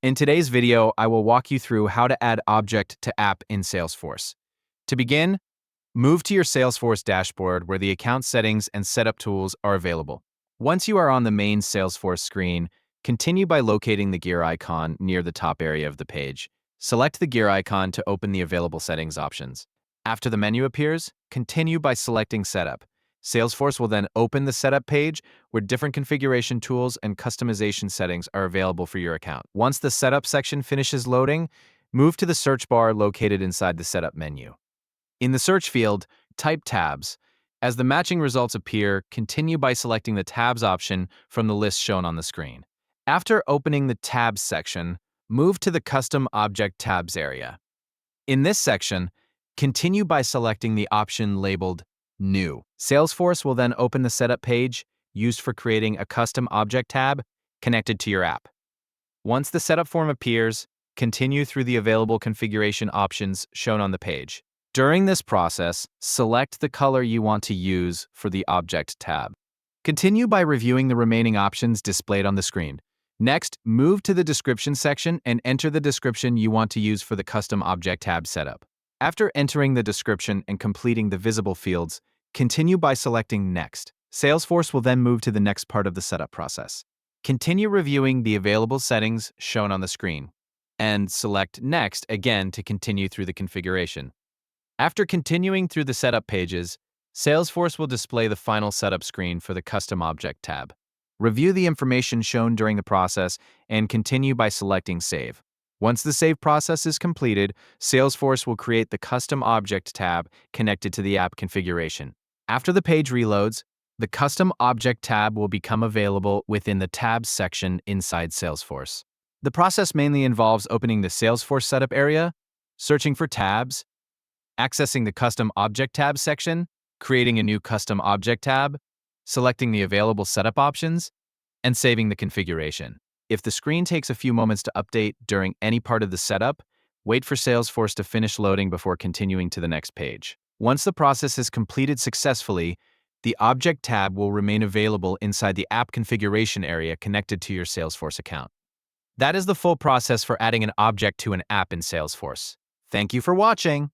In today's video, I will walk you through how to add object to app in Salesforce. To begin, move to your Salesforce dashboard where the account settings and setup tools are available. Once you are on the main Salesforce screen, continue by locating the gear icon near the top area of the page. Select the gear icon to open the available settings options. After the menu appears, continue by selecting Setup. Salesforce will then open the setup page where different configuration tools and customization settings are available for your account. Once the setup section finishes loading, move to the search bar located inside the setup menu. In the search field, type tabs. As the matching results appear, continue by selecting the tabs option from the list shown on the screen. After opening the tabs section, move to the custom object tabs area. In this section, continue by selecting the option labeled New. Salesforce will then open the setup page used for creating a custom object tab connected to your app. Once the setup form appears, continue through the available configuration options shown on the page. During this process, select the color you want to use for the Object tab. Continue by reviewing the remaining options displayed on the screen. Next, move to the Description section and enter the description you want to use for the Custom Object tab setup. After entering the description and completing the visible fields, continue by selecting Next. Salesforce will then move to the next part of the setup process. Continue reviewing the available settings shown on the screen, and select Next again to continue through the configuration. After continuing through the setup pages, Salesforce will display the final setup screen for the Custom Object tab. Review the information shown during the process and continue by selecting Save. Once the save process is completed, Salesforce will create the Custom Object tab connected to the app configuration. After the page reloads, the Custom Object tab will become available within the Tabs section inside Salesforce. The process mainly involves opening the Salesforce setup area, searching for tabs, accessing the Custom Object tab section, creating a new Custom Object tab, selecting the available setup options, and saving the configuration. If the screen takes a few moments to update during any part of the setup, wait for Salesforce to finish loading before continuing to the next page. Once the process is completed successfully, the Object tab will remain available inside the app configuration area connected to your Salesforce account. That is the full process for adding an object to an app in Salesforce. Thank you for watching.